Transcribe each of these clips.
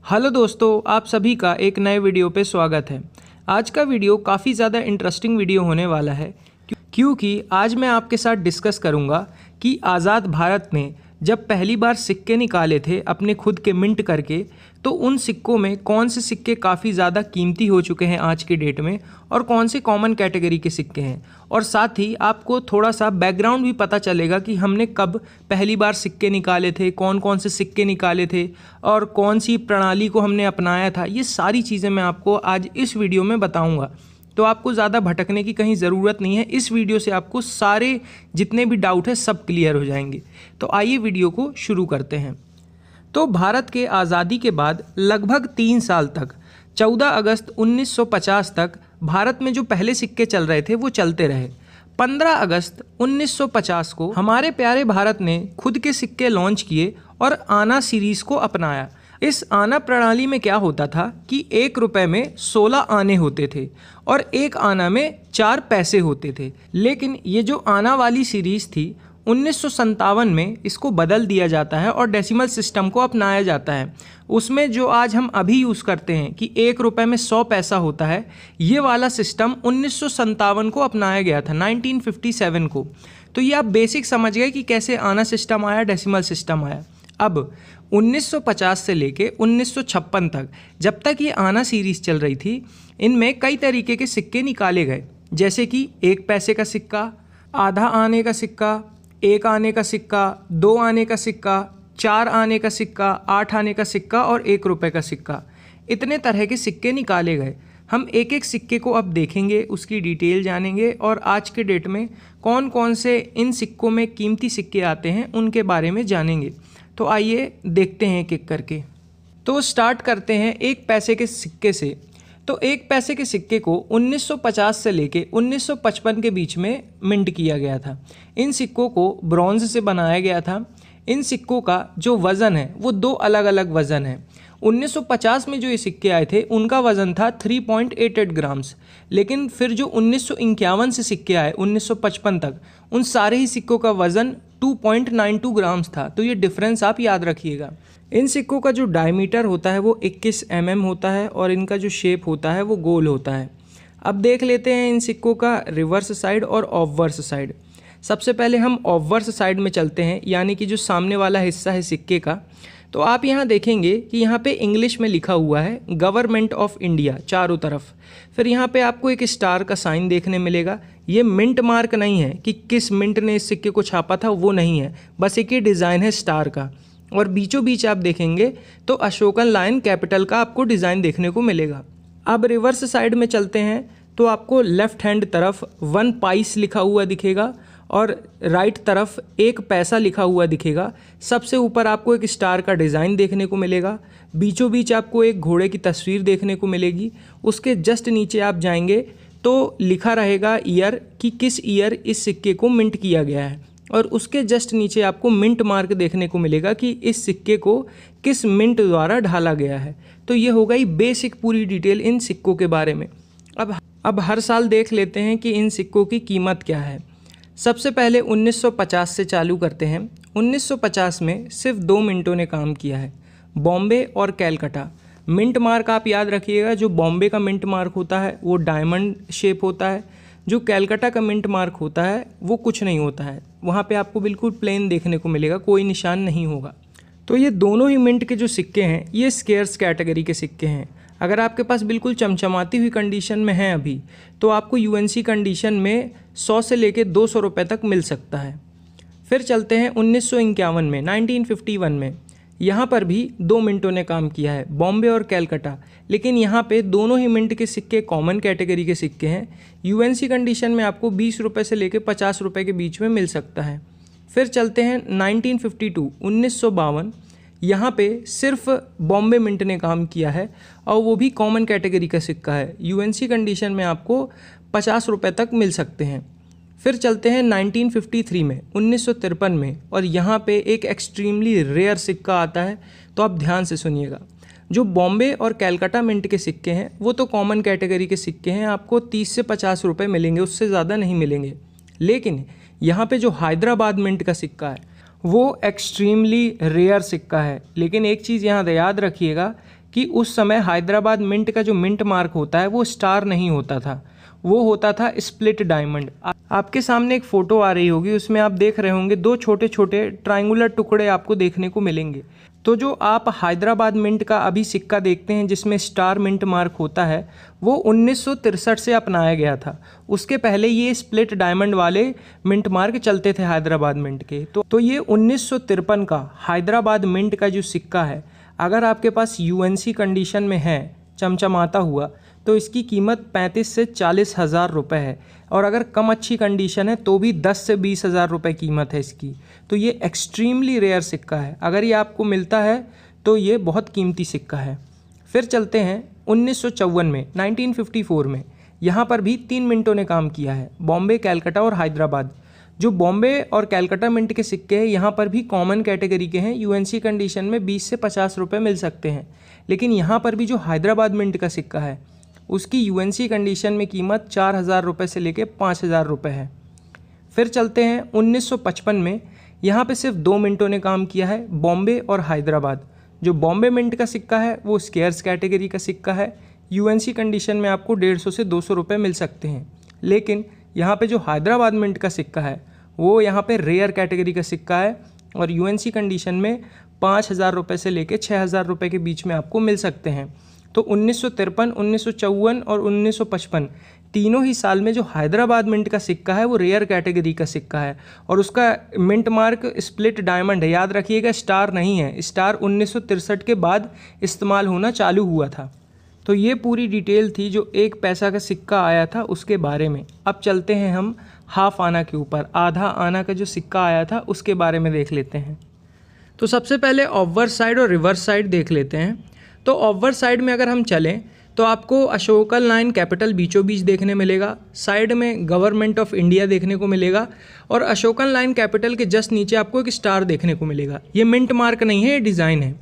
Hello दोस्तों, आप सभी का एक नए वीडियो पे स्वागत है। आज का वीडियो काफ़ी ज़्यादा इंटरेस्टिंग वीडियो होने वाला है क्योंकि आज मैं आपके साथ डिस्कस करूंगा कि आज़ाद भारत ने जब पहली बार सिक्के निकाले थे अपने खुद के मिंट करके, तो उन सिक्कों में कौन से सिक्के काफ़ी ज़्यादा कीमती हो चुके हैं आज के डेट में और कौन से कॉमन कैटेगरी के सिक्के हैं। और साथ ही आपको थोड़ा सा बैकग्राउंड भी पता चलेगा कि हमने कब पहली बार सिक्के निकाले थे, कौन कौन से सिक्के निकाले थे और कौन सी प्रणाली को हमने अपनाया था। ये सारी चीज़ें मैं आपको आज इस वीडियो में बताऊँगा, तो आपको ज़्यादा भटकने की कहीं ज़रूरत नहीं है। इस वीडियो से आपको सारे जितने भी डाउट है सब क्लियर हो जाएंगे। तो आइए वीडियो को शुरू करते हैं। तो भारत के आज़ादी के बाद लगभग 3 साल तक 14 अगस्त 1950 तक भारत में जो पहले सिक्के चल रहे थे वो चलते रहे। 15 अगस्त 1950 को हमारे प्यारे भारत ने खुद के सिक्के लॉन्च किए और आना सीरीज़ को अपनाया। इस आना प्रणाली में क्या होता था कि 1 रुपये में 16 आने होते थे और 1 आना में 4 पैसे होते थे। लेकिन ये जो आना वाली सीरीज़ थी 1957 में इसको बदल दिया जाता है और डेसिमल सिस्टम को अपनाया जाता है। उसमें जो आज हम अभी यूज़ करते हैं कि 1 रुपये में 100 पैसा होता है, ये वाला सिस्टम 1957 को अपनाया गया था, 1957 को। तो ये आप बेसिक समझ गए कि कैसे आना सिस्टम आया, डेसिमल सिस्टम आया। अब 1950 से लेके 1956 तक जब तक ये आना सीरीज़ चल रही थी, इनमें कई तरीके के सिक्के निकाले गए, जैसे कि 1 पैसे का सिक्का, आधा आने का सिक्का, 1 आने का सिक्का, 2 आने का सिक्का, 4 आने का सिक्का, 8 आने का सिक्का और 1 रुपये का सिक्का। इतने तरह के सिक्के निकाले गए। हम एक एक सिक्के को अब देखेंगे, उसकी डिटेल जानेंगे और आज के डेट में कौन कौन से इन सिक्कों में कीमती सिक्के आते हैं उनके बारे में जानेंगे। तो आइए देखते हैं एक एक करके। तो स्टार्ट करते हैं 1 पैसे के सिक्के से। तो 1 पैसे के सिक्के को 1950 से लेके 1955 के बीच में मिंट किया गया था। इन सिक्कों को ब्रॉन्ज से बनाया गया था। इन सिक्कों का जो वज़न है वो 2 अलग अलग वज़न है। 1950 में जो ये सिक्के आए थे उनका वज़न था 3.88 ग्राम्स। लेकिन फिर जो 1951 से सिक्के आए 1955 तक, उन सारे ही सिक्कों का वज़न 2.92 ग्राम्स था। तो ये डिफरेंस आप याद रखिएगा। इन सिक्कों का जो डायमीटर होता है वो 21 mm होता है और इनका जो शेप होता है वो गोल होता है। अब देख लेते हैं इन सिक्कों का रिवर्स साइड और ऑबवर्स साइड। सबसे पहले हम ऑबवर्स साइड में चलते हैं, यानी कि जो सामने वाला हिस्सा है सिक्के का। तो आप यहाँ देखेंगे कि यहाँ पे इंग्लिश में लिखा हुआ है गवर्नमेंट ऑफ इंडिया चारों तरफ। फिर यहाँ पे आपको एक स्टार का साइन देखने मिलेगा। ये मिंट मार्क नहीं है कि किस मिंट ने इस सिक्के को छापा था, वो नहीं है, बस एक ये डिज़ाइन है स्टार का। और बीचों बीच आप देखेंगे तो अशोकन लायन कैपिटल का आपको डिज़ाइन देखने को मिलेगा। अब रिवर्स साइड में चलते हैं तो आपको लेफ्ट हैंड तरफ 1 पाइस लिखा हुआ दिखेगा और राइट तरफ 1 पैसा लिखा हुआ दिखेगा। सबसे ऊपर आपको एक स्टार का डिज़ाइन देखने को मिलेगा। बीचों बीच आपको एक घोड़े की तस्वीर देखने को मिलेगी। उसके जस्ट नीचे आप जाएंगे तो लिखा रहेगा ईयर, कि किस ईयर इस सिक्के को मिंट किया गया है। और उसके जस्ट नीचे आपको मिंट मार्क देखने को मिलेगा कि इस सिक्के को किस मिंट द्वारा ढाला गया है। तो ये हो गई बेसिक पूरी डिटेल इन सिक्कों के बारे में। अब हर साल देख लेते हैं कि इन सिक्कों की कीमत क्या है। सबसे पहले 1950 से चालू करते हैं। 1950 में सिर्फ 2 मिंटों ने काम किया है, बॉम्बे और कैलकाटा। मिंट मार्क आप याद रखिएगा, जो बॉम्बे का मिंट मार्क होता है वो डायमंड शेप होता है, जो कैलकाटा का मिंट मार्क होता है वो कुछ नहीं होता है, वहाँ पे आपको बिल्कुल प्लेन देखने को मिलेगा, कोई निशान नहीं होगा। तो ये दोनों ही मिंट के जो सिक्के हैं ये स्केर्स कैटेगरी के सिक्के हैं। अगर आपके पास बिल्कुल चमचमाती हुई कंडीशन में है अभी, तो आपको यूएनसी कंडीशन में 100 से लेके 200 रुपये तक मिल सकता है। फिर चलते हैं 1951 में, 1951 में। यहाँ पर भी 2 मिंटों ने काम किया है, बॉम्बे और कैलकाटा। लेकिन यहाँ पे दोनों ही मिंट के सिक्के कॉमन कैटेगरी के सिक्के हैं। यूएनसी कंडीशन में आपको 20 रुपये से लेकर 50 रुपये के बीच में मिल सकता है। फिर चलते हैं 1952, 1952। यहाँ पे सिर्फ बॉम्बे मिंट ने काम किया है और वो भी कॉमन कैटेगरी का सिक्का है। यूएनसी कंडीशन में आपको 50 रुपये तक मिल सकते हैं। फिर चलते हैं 1953 में, 1953 में, और यहाँ पे एक एक्सट्रीमली रेयर सिक्का आता है। तो आप ध्यान से सुनिएगा। जो बॉम्बे और कैलकाटा मिंट के सिक्के हैं वो तो कॉमन कैटेगरी के सिक्के हैं, आपको 30 से 50 रुपये मिलेंगे, उससे ज़्यादा नहीं मिलेंगे। लेकिन यहाँ पे जो हैदराबाद मिंट का सिक्का है वो एक्सट्रीमली रेयर सिक्का है। लेकिन एक चीज़ यहाँ याद रखिएगा कि उस समय हैदराबाद मिंट का जो मिंट मार्क होता है वो स्टार नहीं होता था, वो होता था स्प्लिट डायमंड। आपके सामने एक फ़ोटो आ रही होगी, उसमें आप देख रहे होंगे दो छोटे छोटे ट्रायंगुलर टुकड़े आपको देखने को मिलेंगे। तो जो आप हैदराबाद मिंट का अभी सिक्का देखते हैं जिसमें स्टार मिंट मार्क होता है, वो 1963 से अपनाया गया था। उसके पहले ये स्प्लिट डायमंड वाले मिंट मार्क चलते थे हैदराबाद मिंट के। तो ये 1953 का हैदराबाद मिंट का जो सिक्का है, अगर आपके पास यूएनसी कंडीशन में है चमचमाता हुआ, तो इसकी कीमत 35 से 40 हज़ार रुपये है। और अगर कम अच्छी कंडीशन है तो भी 10 से 20 हज़ार रुपये कीमत है इसकी। तो ये एक्सट्रीमली रेयर सिक्का है, अगर ये आपको मिलता है तो ये बहुत कीमती सिक्का है। फिर चलते हैं 1954 में, 1954 में। यहाँ पर भी 3 मिंटों ने काम किया है, बॉम्बे, कैलकाटा और हैदराबाद। जो बॉम्बे और कैलकाटा मिंट के सिक्के हैं यहाँ पर भी कॉमन कैटेगरी के हैं, यूएनसी कंडीशन में 20 से 50 रुपये मिल सकते हैं। लेकिन यहाँ पर भी जो हैदराबाद मिंट का सिक्का है उसकी यूएनसी कंडीशन में कीमत 4,000 रुपये से लेके 5,000 रुपये है। फिर चलते हैं 1955 में। यहाँ पे सिर्फ 2 मिंटों ने काम किया है, बॉम्बे और हैदराबाद। जो बॉम्बे मिंट का सिक्का है वो स्केयर्स कैटेगरी का सिक्का है, यूएनसी कंडीशन में आपको 150 से 200 रुपये मिल सकते हैं। लेकिन यहाँ पे जो हैदराबाद मिंट का सिक्का है वो यहाँ पे रेयर कैटेगरी का सिक्का है और यूएनसी कंडीशन में 5,000 रुपये से लेके 6,000 रुपये के बीच में आपको मिल सकते हैं। तो 1953, 1954 और 1955 तीनों ही साल में जो हैदराबाद मिंट का सिक्का है वो रेयर कैटेगरी का सिक्का है और उसका मिंट मार्क स्प्लिट डायमंड है। याद रखिएगा, स्टार नहीं है। स्टार 1963 के बाद इस्तेमाल होना चालू हुआ था। तो ये पूरी डिटेल थी जो 1 पैसा का सिक्का आया था उसके बारे में। अब चलते हैं हम हाफ आना के ऊपर, आधा आना का जो सिक्का आया था उसके बारे में देख लेते हैं। तो सबसे पहले ऑब्वर्ड साइड और रिवर्स साइड देख लेते हैं। तो ऑब्वर्ड साइड में अगर हम चलें तो आपको अशोकन लाइन कैपिटल बीचों बीच देखने मिलेगा, साइड में गवर्नमेंट ऑफ इंडिया देखने को मिलेगा और अशोकन लाइन कैपिटल के जस्ट नीचे आपको एक स्टार देखने को मिलेगा। ये मिंट मार्क नहीं है, ये डिज़ाइन है।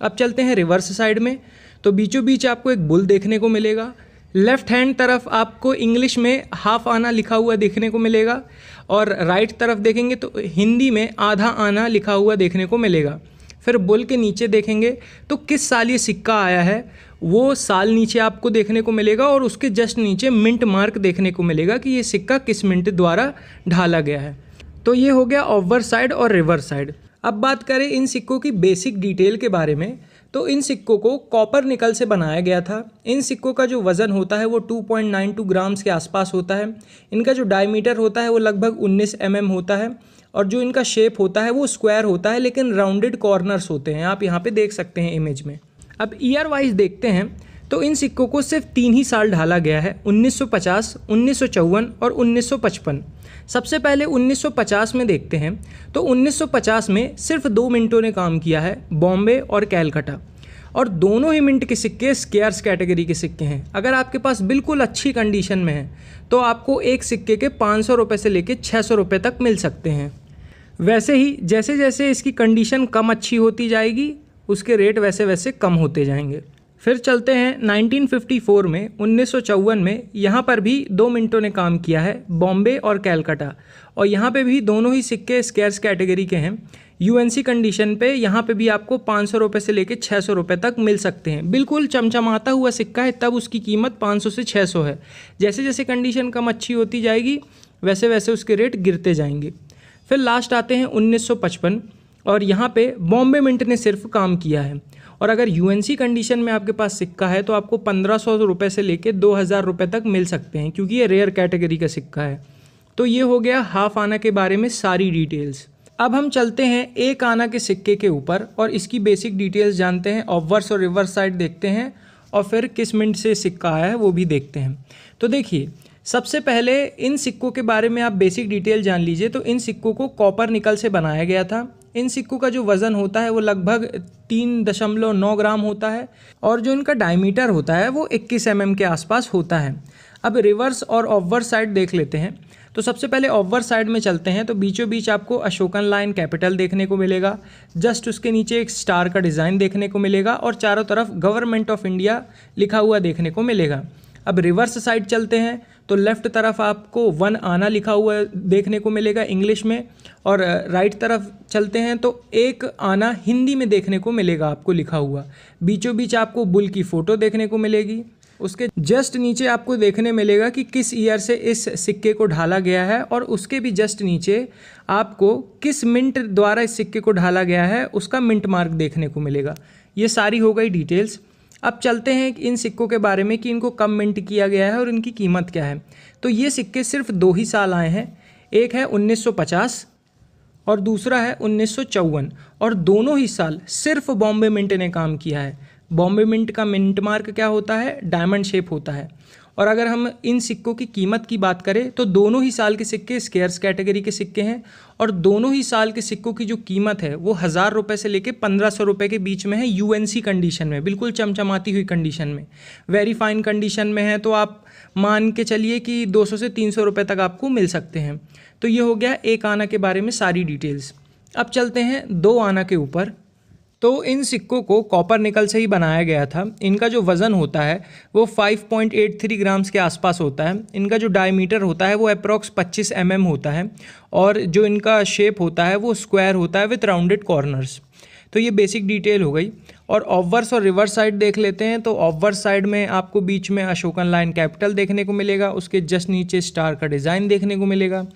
अब चलते हैं रिवर्स साइड में। तो बीचों बीच आपको एक बुल देखने को मिलेगा, लेफ्ट हैंड तरफ आपको इंग्लिश में हाफ आना लिखा हुआ देखने को मिलेगा और राइट तरफ देखेंगे तो हिंदी में आधा आना लिखा हुआ देखने को मिलेगा। फिर बुल के नीचे देखेंगे तो किस साल ये सिक्का आया है वो साल नीचे आपको देखने को मिलेगा और उसके जस्ट नीचे मिंट मार्क देखने को मिलेगा कि ये सिक्का किस मिंट द्वारा ढाला गया है। तो ये हो गया ऑब्वर्ड साइड और रिवर्स साइड। अब बात करें इन सिक्कों की बेसिक डिटेल के बारे में। तो इन सिक्कों को कॉपर निकल से बनाया गया था। इन सिक्कों का जो वज़न होता है वो 2.92 ग्राम्स के आसपास होता है। इनका जो डायमीटर होता है वो लगभग 19 mm होता है और जो इनका शेप होता है वो स्क्वायर होता है लेकिन राउंडेड कॉर्नर्स होते हैं, आप यहाँ पे देख सकते हैं इमेज में। अब ईयर वाइज देखते हैं तो इन सिक्कों को सिर्फ 3 ही साल ढाला गया है, 1950, 1954 और 1955। सबसे पहले 1950 में देखते हैं तो 1950 में सिर्फ 2 मिंटों ने काम किया है, बॉम्बे और कैलकाटा, और दोनों ही मिंट के सिक्के स्केयर्स कैटेगरी के सिक्के हैं। अगर आपके पास बिल्कुल अच्छी कंडीशन में है तो आपको एक सिक्के के 500 रुपये से लेकर 600 रुपये तक मिल सकते हैं। वैसे ही जैसे जैसे इसकी कंडीशन कम अच्छी होती जाएगी उसके रेट वैसे वैसे कम होते जाएंगे। फिर चलते हैं 1954 में, 1954 में यहाँ पर भी 2 मिंटों ने काम किया है, बॉम्बे और कैलकाटा, और यहाँ पे भी दोनों ही सिक्के स्केयर्स कैटेगरी के हैं। यूएनसी कंडीशन पे यहाँ पे भी आपको 500 रुपये से लेकर 600 रुपये तक मिल सकते हैं। बिल्कुल चमचमाता हुआ सिक्का है तब उसकी कीमत 500 से 600 है। जैसे जैसे कंडीशन कम अच्छी होती जाएगी वैसे वैसे उसके रेट गिरते जाएंगे। फिर लास्ट आते हैं 1955 और यहाँ पे बॉम्बे मिंट ने सिर्फ काम किया है और अगर यूएनसी कंडीशन में आपके पास सिक्का है तो आपको 1500 रुपये से लेकर 2000 रुपये तक मिल सकते हैं क्योंकि ये रेयर कैटेगरी का सिक्का है। तो ये हो गया हाफ आना के बारे में सारी डिटेल्स। अब हम चलते हैं 1 आना के सिक्के के ऊपर और इसकी बेसिक डिटेल्स जानते हैं। ऑब्वर्स और रिवर्स साइड देखते हैं और फिर किस मिंट से सिक्का आया है वो भी देखते हैं। तो देखिए, सबसे पहले इन सिक्कों के बारे में आप बेसिक डिटेल जान लीजिए। तो इन सिक्कों को कॉपर निकल से बनाया गया था। इन सिक्कों का जो वज़न होता है वो लगभग 3.9 ग्राम होता है और जो इनका डायमीटर होता है वो 21 mm के आसपास होता है। अब रिवर्स और ऑब्वर्ड साइड देख लेते हैं। तो सबसे पहले ऑब्वर्ड साइड में चलते हैं तो बीचों बीच आपको अशोकन लाइन कैपिटल देखने को मिलेगा, जस्ट उसके नीचे एक स्टार का डिज़ाइन देखने को मिलेगा और चारों तरफ गवर्नमेंट ऑफ इंडिया लिखा हुआ देखने को मिलेगा। अब रिवर्स साइड चलते हैं तो लेफ़्ट तरफ आपको 1 आना लिखा हुआ देखने को मिलेगा इंग्लिश में, और राइट तरफ चलते हैं तो 1 आना हिंदी में देखने को मिलेगा आपको लिखा हुआ। बीचों बीच आपको बुल की फ़ोटो देखने को मिलेगी। उसके जस्ट नीचे आपको देखने मिलेगा कि किस ईयर से इस सिक्के को ढाला गया है, और उसके भी जस्ट नीचे आपको किस मिंट द्वारा इस सिक्के को ढाला गया है उसका मिंट मार्क देखने को मिलेगा। ये सारी हो गई डिटेल्स। अब चलते हैं इन सिक्कों के बारे में कि इनको कब मिंट किया गया है और इनकी कीमत क्या है। तो ये सिक्के सिर्फ 2 ही साल आए हैं, एक है 1950 और दूसरा है 1954, और दोनों ही साल सिर्फ बॉम्बे मिंट ने काम किया है। बॉम्बे मिंट का मिंट मार्क क्या होता है, डायमंड शेप होता है। और अगर हम इन सिक्कों की कीमत की बात करें तो दोनों ही साल के सिक्के स्केयर्स कैटेगरी के सिक्के हैं, और दोनों ही साल के सिक्कों की जो कीमत है वो 1000 रुपये से लेके 1500 रुपये के बीच में है, यूएनसी कंडीशन में, बिल्कुल चमचमाती हुई कंडीशन में। वेरी फाइन कंडीशन में है तो आप मान के चलिए कि 200 से 300 रुपये तक आपको मिल सकते हैं। तो ये हो गया 1 आना के बारे में सारी डिटेल्स। अब चलते हैं 2 आना के ऊपर। तो इन सिक्कों को कॉपर निकल से ही बनाया गया था। इनका जो वज़न होता है वो 5.83 ग्राम्स के आसपास होता है। इनका जो डायमीटर होता है वो अप्रॉक्स 25 mm होता है, और जो इनका शेप होता है वो स्क्वायर होता है विथ राउंडेड कॉर्नर्स। तो ये बेसिक डिटेल हो गई। और ऑफवर्स और रिवर्स साइड देख लेते हैं। तो ऑफवर्स साइड में आपको बीच में अशोकन लाइन कैपिटल देखने को मिलेगा, उसके जस्ट नीचे स्टार का डिज़ाइन देखने को मिलेगा,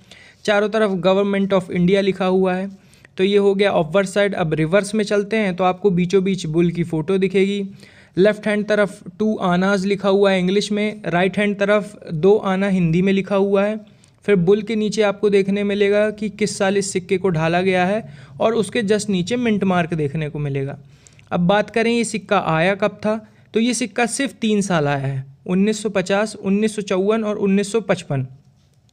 चारों तरफ गवर्नमेंट ऑफ इंडिया लिखा हुआ है। तो ये हो गया ऑफवर्ड साइड। अब रिवर्स में चलते हैं तो आपको बीचों बीच बुल की फ़ोटो दिखेगी। लेफ्ट हैंड तरफ 2 आनाज लिखा हुआ है इंग्लिश में, राइट हैंड तरफ 2 आना हिंदी में लिखा हुआ है। फिर बुल के नीचे आपको देखने मिलेगा कि किस साल इस सिक्के को ढाला गया है, और उसके जस्ट नीचे मिंट मार्क देखने को मिलेगा। अब बात करें ये सिक्का आया कब था, तो ये सिक्का सिर्फ 3 साल आया है, 1950, 1954 और 1955,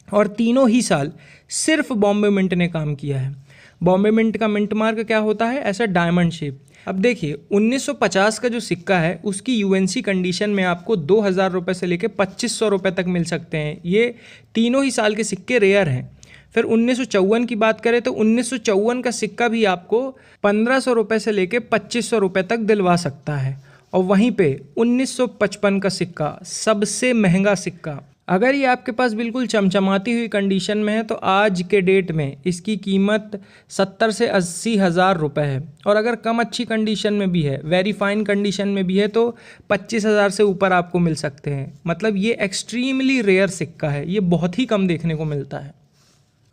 और तीनों ही साल सिर्फ बॉम्बे मिंट ने काम किया है। बॉम्बे मिंट का मिंट मार्क क्या होता है, ऐसा डायमंड शेप। अब देखिए 1950 का जो सिक्का है उसकी यूएनसी कंडीशन में आपको 2000 रुपये से लेकर 2500 रुपये तक मिल सकते हैं। ये तीनों ही साल के सिक्के रेयर हैं। फिर 1954 की बात करें तो 1954 का सिक्का भी आपको 1500 रुपये से लेकर 2500 रुपये तक दिलवा सकता है। और वहीं पे 1955 का सिक्का सबसे महंगा सिक्का, अगर ये आपके पास बिल्कुल चमचमाती हुई कंडीशन में है तो आज के डेट में इसकी कीमत 70 से 80 हज़ार रुपये है। और अगर कम अच्छी कंडीशन में भी है, वेरी फाइन कंडीशन में भी है, तो 25,000 से ऊपर आपको मिल सकते हैं। मतलब ये एक्सट्रीमली रेयर सिक्का है, ये बहुत ही कम देखने को मिलता है।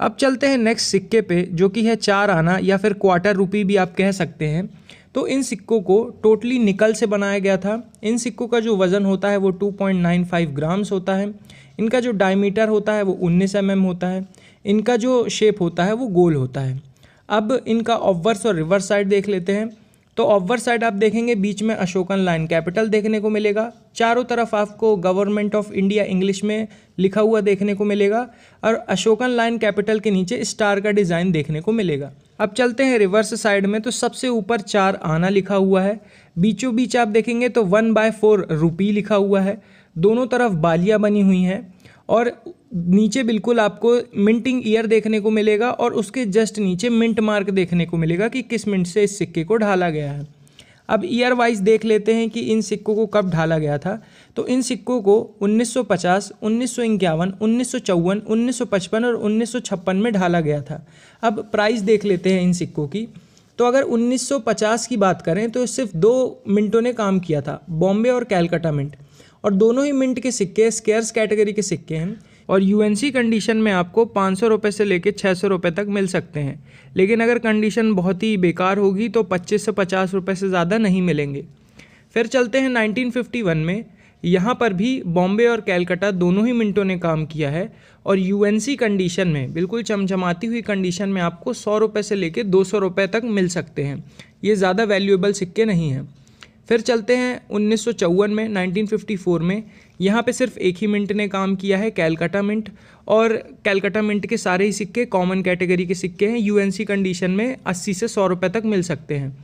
अब चलते हैं नेक्स्ट सिक्के पे, जो कि है 4 आना या फिर क्वार्टर रुपी भी आप कह सकते हैं। तो इन सिक्कों को टोटली निकल से बनाया गया था। इन सिक्कों का जो वज़न होता है वो 2.95 ग्राम्स होता है। इनका जो डायमीटर होता है वो 19 mm होता है। इनका जो शेप होता है वो गोल होता है। अब इनका ऑफवर्स और रिवर्स साइड देख लेते हैं। तो ऑफवर्स साइड आप देखेंगे बीच में अशोकन लाइन कैपिटल देखने को मिलेगा, चारों तरफ आपको गवर्नमेंट ऑफ इंडिया इंग्लिश में लिखा हुआ देखने को मिलेगा, और अशोकन लाइन कैपिटल के नीचे स्टार का डिज़ाइन देखने को मिलेगा। अब चलते हैं रिवर्स साइड में। तो सबसे ऊपर 4 आना लिखा हुआ है, बीचों बीच आप देखेंगे तो 1/4 रुपी लिखा हुआ है, दोनों तरफ बालियाँ बनी हुई हैं, और नीचे बिल्कुल आपको मिंटिंग ईयर देखने को मिलेगा, और उसके जस्ट नीचे मिंट मार्क देखने को मिलेगा कि किस मिंट से इस सिक्के को ढाला गया है। अब ईयर वाइज देख लेते हैं कि इन सिक्कों को कब ढाला गया था। तो इन सिक्कों को 1950, 1951, 1954, 1955 और 1956 में ढाला गया था। अब प्राइस देख लेते हैं इन सिक्कों की। तो अगर 1950 की बात करें तो सिर्फ 2 मिंटों ने काम किया था, बॉम्बे और कैलकाटा मिंट, और दोनों ही मिंट के सिक्के स्केयर्स कैटेगरी के सिक्के हैं, और यूएनसी कंडीशन में आपको 500 रुपये से लेकर 600 रुपये तक मिल सकते हैं। लेकिन अगर कंडीशन बहुत ही बेकार होगी तो 25 से 50 रुपये से ज़्यादा नहीं मिलेंगे। फिर चलते हैं 1951 में। यहाँ पर भी बॉम्बे और कैलकाटा दोनों ही मिंटों ने काम किया है, और यूएनसी कंडीशन में बिल्कुल चमचमाती हुई कंडीशन में आपको 100 रुपये से लेकर 200 रुपये तक मिल सकते हैं। ये ज़्यादा वैल्यूएबल सिक्के नहीं हैं। फिर चलते हैं 1954 में, 1954 में। यहाँ पे सिर्फ एक ही मिंट ने काम किया है, कैलकाटा मिंट, और कैलकाटा मिंट के सारे ही सिक्के कॉमन कैटेगरी के सिक्के हैं। यूएनसी कंडीशन में 80 से 100 रुपये तक मिल सकते हैं।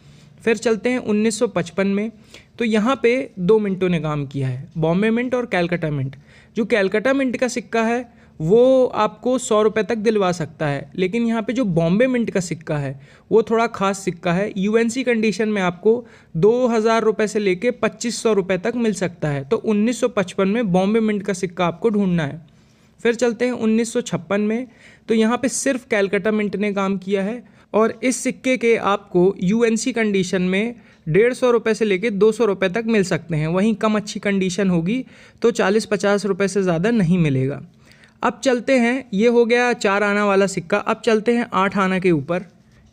फिर चलते हैं 1955 में। तो यहाँ पे 2 मिंटों ने काम किया है, बॉम्बे मिंट और कैलकाटा मिंट। जो कैलकाटा मिंट का सिक्का है वो आपको 100 रुपये तक दिलवा सकता है। लेकिन यहाँ पे जो बॉम्बे मिंट का सिक्का है वो थोड़ा ख़ास सिक्का है। यूएनसी कंडीशन में आपको 2000 रुपये से लेके 2500 रुपये तक मिल सकता है। तो 1955 में बॉम्बे मिंट का सिक्का आपको ढूंढना है। फिर चलते हैं 1956 में। तो यहाँ पे सिर्फ कैलकाटा मिंट ने काम किया है और इस सिक्के के आपको यूएनसी कंडीशन में 150 रुपये से लेके 200 रुपये तक मिल सकते हैं। वहीं कम अच्छी कंडीशन होगी तो 40-50 रुपये से ज़्यादा नहीं मिलेगा। अब चलते हैं, ये हो गया 4 आना वाला सिक्का। अब चलते हैं 8 आना के ऊपर,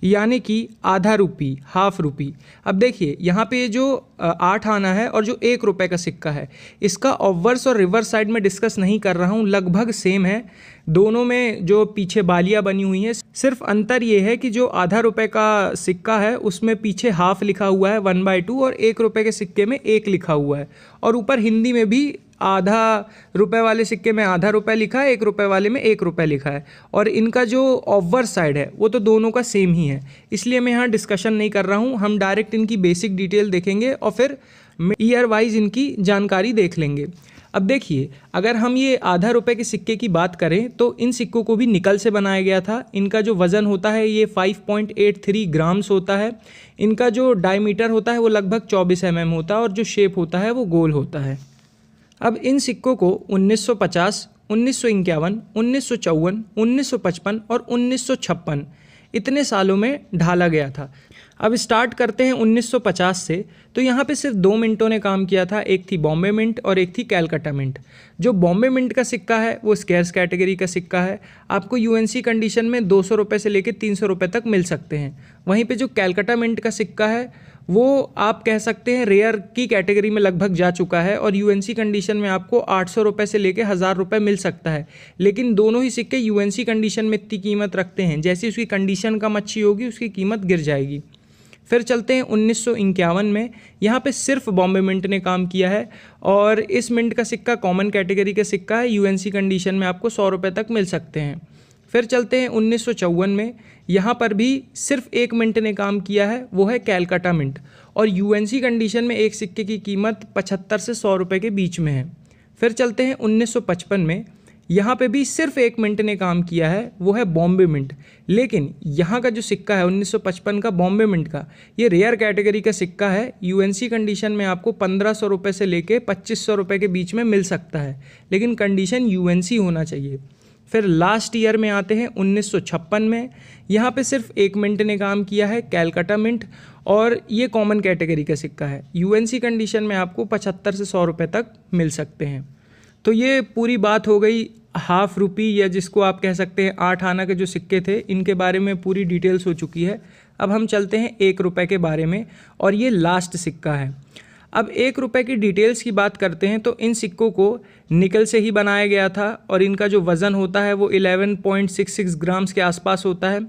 यानी कि आधा रुपी, हाफ रुपी। अब देखिए यहाँ पे ये जो 8 आना है और जो 1 रुपये का सिक्का है, इसका ऑब्वर्स और रिवर्स साइड में डिस्कस नहीं कर रहा हूँ, लगभग सेम है। दोनों में जो पीछे बालियाँ बनी हुई हैं, सिर्फ अंतर ये है कि जो आधा रुपये का सिक्का है उसमें पीछे हाफ लिखा हुआ है 1/2 और 1 रुपये के सिक्के में 1 लिखा हुआ है। और ऊपर हिंदी में भी आधा रुपये वाले सिक्के में आधा रुपये लिखा है, 1 रुपये वाले में 1 रुपये लिखा है। और इनका जो ऑब्वर्स साइड है वो तो दोनों का सेम ही है, इसलिए मैं यहाँ डिस्कशन नहीं कर रहा हूँ। हम डायरेक्ट इनकी बेसिक डिटेल देखेंगे और फिर ईयर वाइज इनकी जानकारी देख लेंगे। अब देखिए, अगर हम ये आधा रुपये के सिक्के की बात करें तो इन सिक्कों को भी निकल से बनाया गया था। इनका जो वज़न होता है ये 5.83 ग्राम्स होता है। इनका जो डायमीटर होता है वो लगभग 24 mm होता है और जो शेप होता है वो गोल होता है। अब इन सिक्कों को 1950, 1951, 1954, 1955 और 1956 इतने सालों में ढाला गया था। अब स्टार्ट करते हैं 1950 से। तो यहाँ पे सिर्फ 2 मिंटों ने काम किया था, एक थी बॉम्बे मिंट और एक थी कैलकाटा मिंट। जो बॉम्बे मिंट का सिक्का है वो स्केर्स कैटेगरी का सिक्का है, आपको यूएनसी कंडीशन में 200 रुपये से लेकर 300 रुपये तक मिल सकते हैं। वहीं पे जो कैलकाटा मिंट का सिक्का है वो आप कह सकते हैं रेयर की कैटेगरी में लगभग जा चुका है और यूएनसी कंडीशन में आपको 800 रुपये से लेकर 1000 रुपये मिल सकता है। लेकिन दोनों ही सिक्के यूएनसी कंडीशन में इतनी कीमत रखते हैं, जैसी उसकी कंडीशन कम अच्छी होगी उसकी कीमत गिर जाएगी। फिर चलते हैं 1951 में। यहाँ पे सिर्फ बॉम्बे मिंट ने काम किया है और इस मिंट का सिक्का कॉमन कैटेगरी का सिक्का है, यूएनसी कंडीशन में आपको 100 रुपये तक मिल सकते हैं। फिर चलते हैं 1954 में। यहाँ पर भी सिर्फ 1 मिंट ने काम किया है, वो है कैलकाटा मिंट और यूएनसी कंडीशन में एक सिक्के की कीमत 75 से 100 रुपये के बीच में है। फिर चलते हैं 1955 में। यहाँ पे भी सिर्फ 1 मिंट ने काम किया है, वो है बॉम्बे मिंट। लेकिन यहाँ का जो सिक्का है 1955 का बॉम्बे मिंट का, ये रेयर कैटेगरी का सिक्का है। यूएनसी कंडीशन में आपको 1500 रुपये से लेके 2500 रुपये के बीच में मिल सकता है, लेकिन कंडीशन यूएनसी होना चाहिए। फिर लास्ट ईयर में आते हैं 1956 में। यहाँ पे सिर्फ 1 मिंट ने काम किया है, कैलकाटा मिंट, और ये कॉमन कैटेगरी का सिक्का है। यूएनसी कंडीशन में आपको 75 से 100 रुपये तक मिल सकते हैं। तो ये पूरी बात हो गई हाफ रुपी या जिसको आप कह सकते हैं 8 आना के जो सिक्के थे, इनके बारे में पूरी डिटेल्स हो चुकी है। अब हम चलते हैं 1 रुपये के बारे में और ये लास्ट सिक्का है। अब 1 रुपये की डिटेल्स की बात करते हैं तो इन सिक्कों को निकल से ही बनाया गया था और इनका जो वज़न होता है वो 11.66 ग्राम्स के आसपास होता है।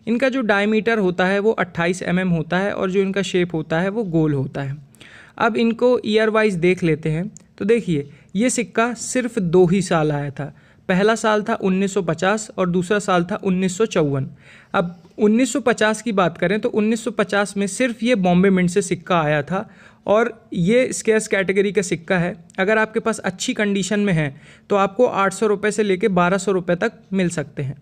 इनका जो डायमीटर होता है वो 28 mm होता है और जो इनका शेप होता है वो गोल होता है। अब इनको ईयर वाइज देख लेते हैं। तो देखिए, ये सिक्का सिर्फ 2 ही साल आया था। पहला साल था 1950 और दूसरा साल था 1954। अब 1950 की बात करें तो 1950 में सिर्फ ये बॉम्बे मिंट से सिक्का आया था और ये स्केर्स कैटेगरी का सिक्का है। अगर आपके पास अच्छी कंडीशन में है तो आपको 800 रुपये से लेकर 1200 रुपये तक मिल सकते हैं।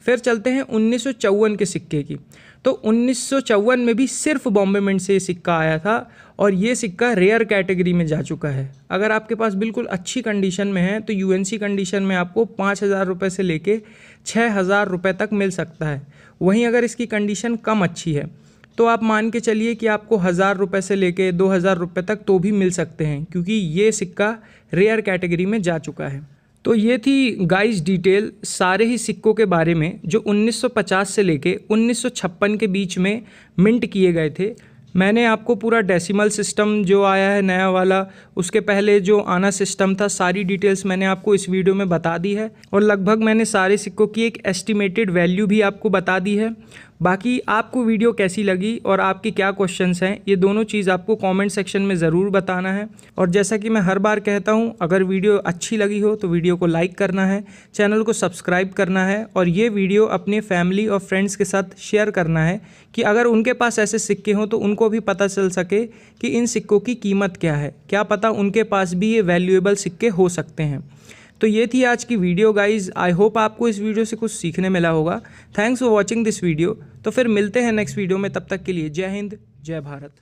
फिर चलते हैं 1954 के सिक्के की। तो 1954 में भी सिर्फ बॉम्बे मिंट से ये सिक्का आया था और ये सिक्का रेयर कैटेगरी में जा चुका है। अगर आपके पास बिल्कुल अच्छी कंडीशन में है तो यूएनसी कंडीशन में आपको 5000 रुपये से लेके 6000 रुपये तक मिल सकता है। वहीं अगर इसकी कंडीशन कम अच्छी है तो आप मान के चलिए कि आपको 1000 रुपये से लेके 2000 रुपये तक तो भी मिल सकते हैं, क्योंकि ये सिक्का रेयर कैटेगरी में जा चुका है। तो ये थी गाइस डिटेल सारे ही सिक्कों के बारे में जो 1950 से लेके 1956 के बीच में मिंट किए गए थे। मैंने आपको पूरा डेसिमल सिस्टम जो आया है नया वाला, उसके पहले जो आना सिस्टम था, सारी डिटेल्स मैंने आपको इस वीडियो में बता दी है और लगभग मैंने सारे सिक्कों की एक एस्टिमेटेड वैल्यू भी आपको बता दी है। बाकी आपको वीडियो कैसी लगी और आपके क्या क्वेश्चंस हैं, ये दोनों चीज़ आपको कमेंट सेक्शन में ज़रूर बताना है। और जैसा कि मैं हर बार कहता हूँ, अगर वीडियो अच्छी लगी हो तो वीडियो को लाइक करना है, चैनल को सब्सक्राइब करना है और ये वीडियो अपने फैमिली और फ्रेंड्स के साथ शेयर करना है कि अगर उनके पास ऐसे सिक्के हों तो उनको भी पता चल सके कि इन सिक्कों की कीमत क्या है। क्या पता उनके पास भी ये वैल्यूएबल सिक्के हो सकते हैं। तो ये थी आज की वीडियो गाइज। आई होप आपको इस वीडियो से कुछ सीखने मिला होगा। Thanks for watching this video. तो फिर मिलते हैं नेक्स्ट वीडियो में, तब तक के लिए जय हिंद जय भारत।